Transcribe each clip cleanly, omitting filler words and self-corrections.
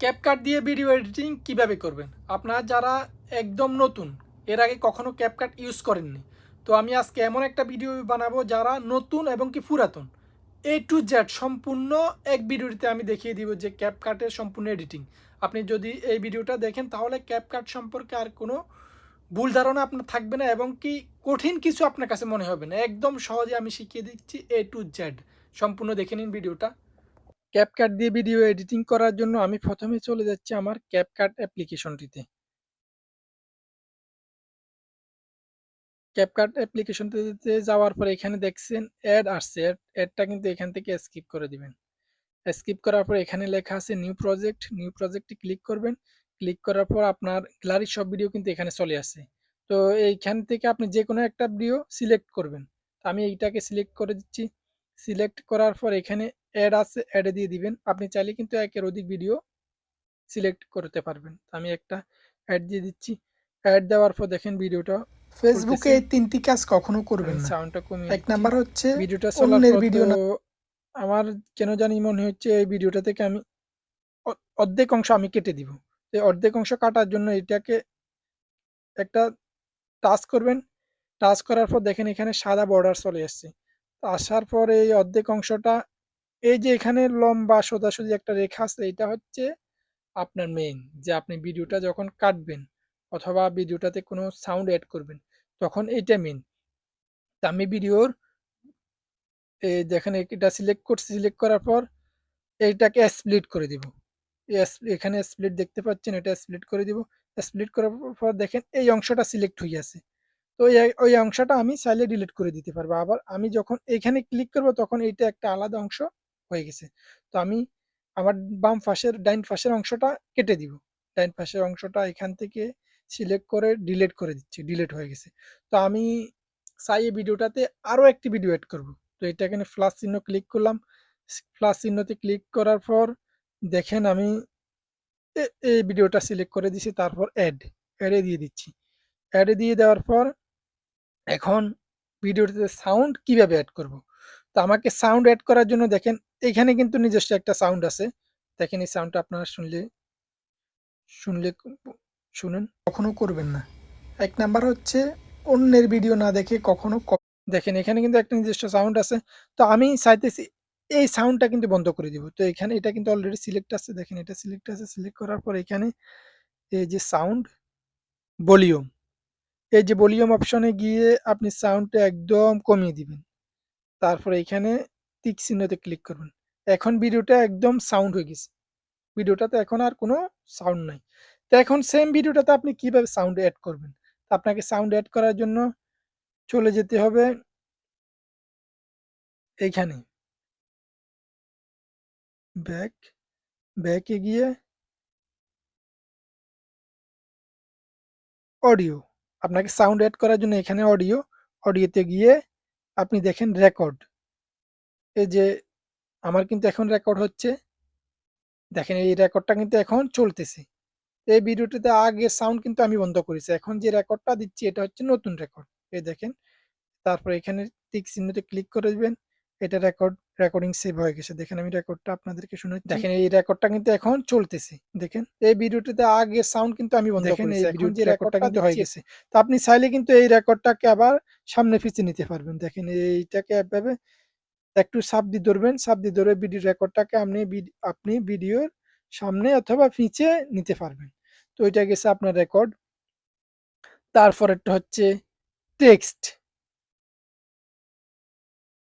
CapCut দিয়ে video editing কিভাবে করবেন? আপনারা যারা একদম নতুন, এর আগে কখনো ক্যাপকাট ইউজ করেননি, তো আমি আজকে এমন একটা ভিডিও বানাবো যারা নতুন এবং কি পুরাতন এ টু জেড সম্পূর্ণ এক ভিডিওতে আমি দেখিয়ে দিব যে ক্যাপকাটের সম্পূর্ণ এডিটিং। আপনি যদি এই ভিডিওটা দেখেন তাহলে ক্যাপকাট সম্পর্কে আর কোনো ভুল ধারণা আপনার থাকবে না এবং কি কঠিন কিছু আপনার কাছে মনে হবে না। একদম সহজে আমি শিখিয়ে দিচ্ছি এ টু জেড। সম্পূর্ণ দেখে নিন ভিডিওটা। ক্যাপকাট দিয়ে ভিডিও এডিটিং করার জন্য আমি প্রথমে চলে যাচ্ছি আমার ক্যাপকাট অ্যাপ্লিকেশনটিতে। ক্যাপকাট অ্যাপ্লিকেশনটিতে যাওয়ার পরে এখানে দেখছেন অ্যাড আসছে, অ্যাডটা কিন্তু এখান থেকে স্কিপ করে দিবেন। স্কিপ করার পর এখানে লেখা আছে নিউ প্রজেক্ট, নিউ প্রজেক্টে ক্লিক করবেন। ক্লিক করার পর আপনার গ্যালারির সব ভিডিও কিন্তু এখানে চলে আসে। তো এইখান থেকে আপনি যে কোনো একটা ভিডিও সিলেক্ট করবেন। আমি এইটাকে সিলেক্ট করে দিচ্ছি। সিলেক্ট করার পর এখানে অ্যাড আছে, অ্যাডে দিয়ে দিবেন। আপনি চাইলে কিন্তু একের অধিক ভিডিও সিলেক্ট করতে পারবেন। আমি একটা অ্যাড দিয়ে দিচ্ছি। অ্যাড দেওয়ার পর দেখেন ভিডিওটা ফেসবুকে এই ৩টি কাজ কখনো করবেন না। সাউন্ডটা কমিয়ে ১ নাম্বার হচ্ছে ভিডিওটা চলার পর ভিডিও না, আমার কেন জানি মনে হচ্ছে এই ভিডিওটা থেকে আমি অর্ধেক অংশ আমি কেটে দিব। এই অর্ধেক অংশ কাটার জন্য এটাকে একটা টাচ করবেন। টাচ করার পর দেখেন এখানে সাদা বর্ডার চলে আসছে। আসার পর এই অর্ধেক অংশটা, এই যে এখানে লম্বা সোজাসুজি একটা রেখা আছে, এটা হচ্ছে আপনার মেইন, যে আপনি ভিডিওটা যখন কাটবেন অথবা ভিডিওটাতে কোনো সাউন্ড এড করবেন তখন এইটা মেইন। তা আমি ভিডিওর দেখেন এটা সিলেক্ট করছি, সিলেক্ট করার পর এইটাকে স্প্লিট করে দিব। এখানে স্প্লিট দেখতে পাচ্ছেন, এটা স্প্লিট করে দিব। স্প্লিট করার পর দেখেন এই অংশটা সিলেক্ট হয়ে আছে। তো ওই অংশটা আমি চাইলে ডিলিট করে দিতে পারবো। আবার আমি যখন এখানে ক্লিক করব তখন এইটা একটা আলাদা অংশ হয়ে গেছে। তো আমি আমার বাম পাশের ডাইন পাশের অংশটা কেটে দিব। ডাইন পাশের অংশটা এখান থেকে সিলেক্ট করে ডিলিট করে দিচ্ছি। ডিলিট হয়ে গেছে। তো আমি চাই এই ভিডিওটাতে আরো একটি ভিডিও এড করব। তো এটা এখানে প্লাস চিহ্ন ক্লিক করলাম। প্লাস চিহ্নতে ক্লিক করার পর দেখেন আমি এই ভিডিওটা সিলেক্ট করে দিছি, তারপর অ্যাডে দিয়ে দিচ্ছি। অ্যাডে দিয়ে দেওয়ার পর এখন ভিডিওটিতে সাউন্ড কিভাবে এড করব? তো আমাকে সাউন্ড এড করার জন্য দেখেন এখানে কিন্তু নিজস্ব একটা সাউন্ড আছে। দেখেন এই সাউন্ডটা আপনারা শুনলে শুনলে শুনেন, কখনো করবেন না। ১ নাম্বার হচ্ছে অন্যের ভিডিও না দেখে কখনো দেখেন এখানে কিন্তু একটা নিজস্ব সাউন্ড আছে। তো আমি চাইতেছি এই সাউন্ডটা কিন্তু বন্ধ করে দিব। তো এখানে এটা কিন্তু অলরেডি সিলেক্ট আছে। দেখেন এটা সিলেক্ট আছে। সিলেক্ট করার পর এখানে এই যে সাউন্ড, ভলিউম, এই যে ভলিউম অপশনে গিয়ে আপনি সাউন্ডটা একদম কমিয়ে দিবেন। তারপরে এখানে টিক চিহ্নতে ক্লিক করবেন। এখন ভিডিওটা একদম সাউন্ড হয়ে গেছে। ভিডিওটাতে এখন আর কোনো সাউন্ড নাই। তো এখন সেম ভিডিওটাতে আপনি কিভাবে সাউন্ড এড করবেন? তো আপনাকে সাউন্ড এড করার জন্য চলে যেতে হবে এইখানে। ব্যাক, ব্যাকে গিয়ে অডিও। আপনাকে সাউন্ড এড করার জন্য এখানে অডিও, অডিওতে গিয়ে আপনি দেখেন রেকর্ড। এই যে আমার কিন্তু এখন রেকর্ড হচ্ছে। দেখেন এই রেকর্ডটা কিন্তু এখন চলতেছে। এই ভিডিওটিতে আগের সাউন্ড কিন্তু আমি বন্ধ করেছি। এখন যে রেকর্ডটা দিচ্ছি এটা হচ্ছে নতুন রেকর্ড। এই দেখেন। তারপরে এখানে টিক চিহ্নতে ক্লিক করে দিবেন। এটা রেকর্ডিং সেভ হয়ে গেছে। দেখেন আমি রেকর্ডটা আপনাদেরকে শোনাচ্ছি। দেখেন এই রেকর্ডটা কিন্তু এখন চলতেছে। দেখেন এই ভিডিওটিতে আগের সাউন্ড কিন্তু আমি বন্ধ করেছি। এই এখন যে রেকর্ডটা কিন্তু হয়ে গেছে। তো আপনি চাইলে কিন্তু এই রেকর্ডটাকে আবার সামনে পিছে নিতে পারবেন। দেখেন এইটাকে এভাবে একটু চাপ দিয়ে ধরবেন। চাপ দিয়ে ধরে ভিডিও রেকর্ডটাকে আপনি ভিডিওর সামনে অথবা পিছে নিতে পারবেন। তো এটা গেছে আপনার রেকর্ড। তারপরেরটা হচ্ছে টেক্সট।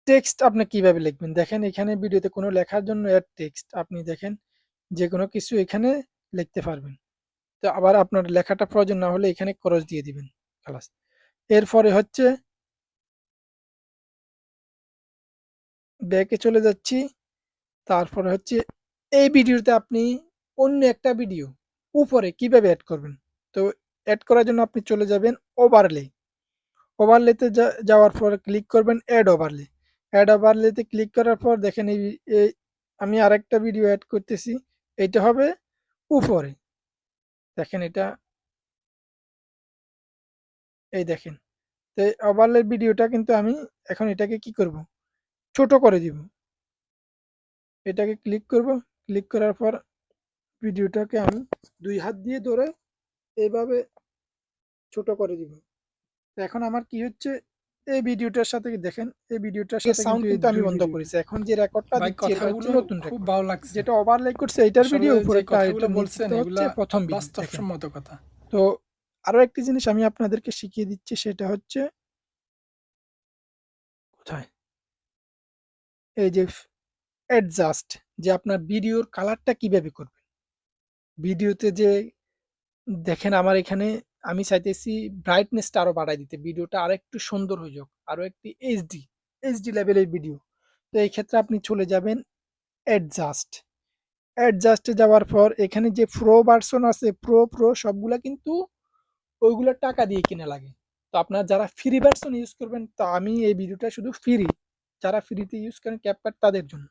টেক্সট আপনি কিভাবে লিখবেন? দেখেন এখানে ভিডিওতে কোনো লেখার জন্য এড টেক্সট। আপনি দেখেন যেকোনো কিছু এখানে লিখতে পারবেন। তো আবার আপনার লেখাটা প্রয়োজন না হলে এখানে ক্রস দিয়ে দিবেন। খালাস। এরপরে হচ্ছে ব্যাকে চলে যাচ্ছি। তারপরে হচ্ছে এই ভিডিওতে আপনি অন্য একটা ভিডিও উপরে কিভাবে এড করবেন? তো এড করার জন্য আপনি চলে যাবেন ওভারলে। ওভারলেতে যাওয়ার পর ক্লিক করবেন এড ওভারলে। এড ওভারলেতে ক্লিক করার পর দেখেন এই আমি আরেকটা ভিডিও এড করতেছি। এইটা হবে উপরে। দেখেন এটা, এই দেখেন। তো ওভারলে ভিডিওটা কিন্তু আমি এখন এটাকে কি করব? ছোট করে দিব। এটাকে ক্লিক করব। ক্লিক করার পর ভিডিওটাকে আমি 2 হাত দিয়ে ধরে এইভাবে ছোট করে দিব। তো এখন আমার কি হচ্ছে, এই ভিডিওটার সাথে দেখেন, এই ভিডিওটার সাথে সাউন্ড কিন্তু আমি বন্ধ করেছি। এখন যে রেকর্ডটা দিচ্ছি এটা হচ্ছে নতুন রেকর্ড। ভালো লাগছে। যেটা ওভারলে করছে এইটার ভিডিও, আসলে যে উপরেরটা এটা কথাগুলো বলছেন নিচেরটা হচ্ছে এগুলা প্রথম ভিডিও। দেখেন। বাস্তবসম্মত কথা। তো আরো একটি জিনিস আমি আপনাদেরকে শিখিয়ে দিচ্ছি, সেটা হচ্ছে কোথায়, এই যে অ্যাডজাস্ট, যে আপনার ভিডিওর কালারটা কিভাবে করবেন। ভিডিওতে যে দেখেন আমার এখানে আমি চাইতেছি ব্রাইটনেসটা আরো বাড়াই দিতে, ভিডিওটা আরো একটু সুন্দর হয়ে যাক, আরো একটি এইচডি লেভেলের ভিডিও। তো এই ক্ষেত্রে আপনি চলে যাবেন অ্যাডজাস্ট। অ্যাডজাস্টে যাওয়ার পর এখানে যে প্রো ভার্সন আছে, প্রো সবগুলা কিন্তু ওইগুলো টাকা দিয়ে কিনা লাগে। তো আপনার যারা ফ্রি ভার্সন ইউজ করবেন, তো আমি এই ভিডিওটা শুধু ফ্রি, যারা ফ্রিতে ইউজ করেন ক্যাপকাট তাদের জন্য।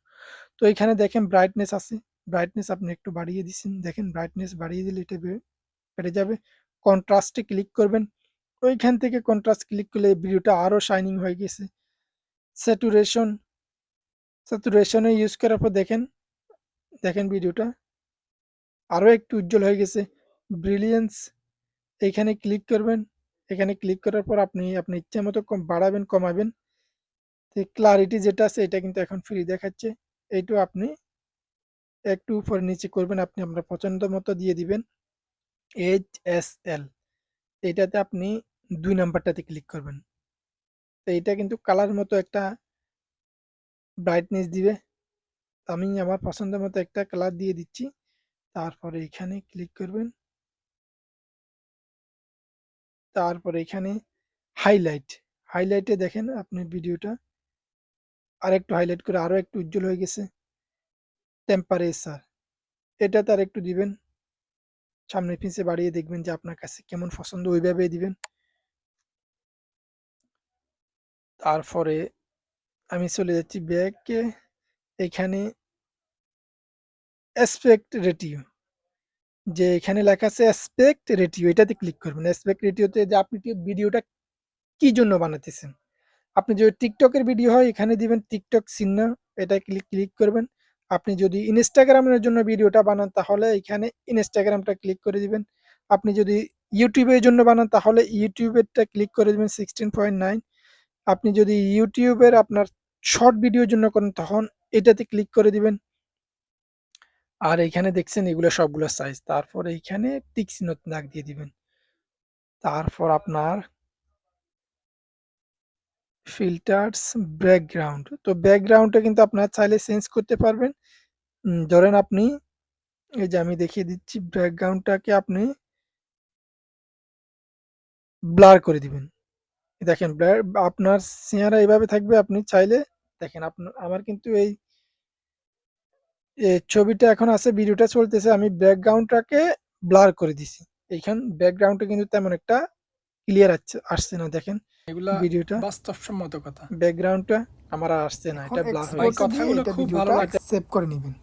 তো এখানে দেখেন ব্রাইটনেস আছে, ব্রাইটনেস আপনি একটু বাড়িয়ে দিচ্ছেন, দেখেন ব্রাইটনেস বাড়িয়ে দিলে এটা বেড়ে যাবে। কন্ট্রাস্টে ক্লিক করবেন, ওইখান থেকে কন্ট্রাস্ট ক্লিক করলে ভিডিওটা আরো শাইনিং হয়ে গেছে। স্যাচুরেশন, স্যাচুরেশনে ইউজ করার পর দেখেন, দেখেন ভিডিওটা আরো একটু উজ্জ্বল হয়ে গেছে। ব্রিলিয়েন্স, এইখানে ক্লিক করবেন, এখানে ক্লিক করার পর আপনি আপনার ইচ্ছা মতো বাড়াবেন কমাবেন। ক্লারিটি যেটা আছে এটা কিন্তু এখন ফ্রি দেখাচ্ছে, এইটাও আপনি একটু উপর নিচে করবেন, আপনি আপনার পছন্দ মতো দিয়ে দিবেন। HSL, এটাতে আপনি 2 নাম্বারটাতে ক্লিক করবেন। তো এটা কিন্তু কালার মতো একটা ব্রাইটনেস দিবে। আমি আমার পছন্দ মতো একটা কালার দিয়ে দিচ্ছি। তারপরে এখানে ক্লিক করবেন, তারপরে এখানে হাইলাইট, হাইলাইটে দেখেন আপনি ভিডিওটা আরেকটু হাইলাইট করে আরো একটু উজ্জ্বল হয়ে গেছে। টেম্পারেচার, এটাতে আর একটু দিবেন, সামনে পিছে বাড়িয়ে দেখবেন যে আপনার কাছে কেমন পছন্দ ওইভাবে দিবেন। তারপরে আমি চলে যাচ্ছি ব্যাকে, এখানে অ্যাসপেক্ট রেটিও, যে এখানে লেখা আছে অ্যাসপেক্ট রেটিও, এটাতে ক্লিক করবেন। অ্যাসপেক্ট রেটিওতে যে আপনি ভিডিওটা কি জন্য বানাতেছেন, আপনি যদি টিকটকের ভিডিও হয় এখানে দিবেন টিকটক চিহ্ন, এটা ক্লিক করবেন। আপনি যদি ইনস্টাগ্রামের জন্য ভিডিওটা বানান তাহলে এখানে ইনস্টাগ্রামটা ক্লিক করে দিবেন। আপনি যদি ইউটিউবের জন্য বানান তাহলে ইউটিউবেরটা ক্লিক করে দিবেন 16.9। আপনি যদি ইউটিউবের আপনার শর্ট ভিডিওর জন্য করেন তখন এটাতে ক্লিক করে দিবেন। আর এখানে দেখছেন এগুলো সবগুলো সাইজ, তারপরে এইখানে টিক চিহ্ন দাগ দিয়ে দিবেন। তারপর আপনার ফিল্টার্স, ব্যাকগ্রাউন্ড, তো ব্যাকগ্রাউন্ডটা কিন্তু আপনার চাইলে চেঞ্জ করতে পারবেন। ধরেন আপনি, এই যে আমি দেখিয়ে দিচ্ছি, ব্যাকগ্রাউন্ডটাকে আপনি ব্লার করে দিবেন। দেখেন ব্লার, আপনার চেহারা এইভাবে থাকবে, আপনি চাইলে দেখেন আপনার, আমার কিন্তু এই ছবিটা এখন আছে, ভিডিওটা চলতেছে, আমি ব্যাকগ্রাউন্ডটাকে ব্লার করে দিছি। এইখান ব্যাকগ্রাউন্ডটা কিন্তু তেমন একটা ক্লিয়ার আসছে না, দেখেন এগুলা ভিডিওটা বাস্তবসম্মত কথা। ব্যাকগ্রাউন্ডটা আমার আর আসছে না, এটা ব্লার হয়ে গেছে। কথাগুলো খুব ভালো লাগছে। সেভ করে নেবেন।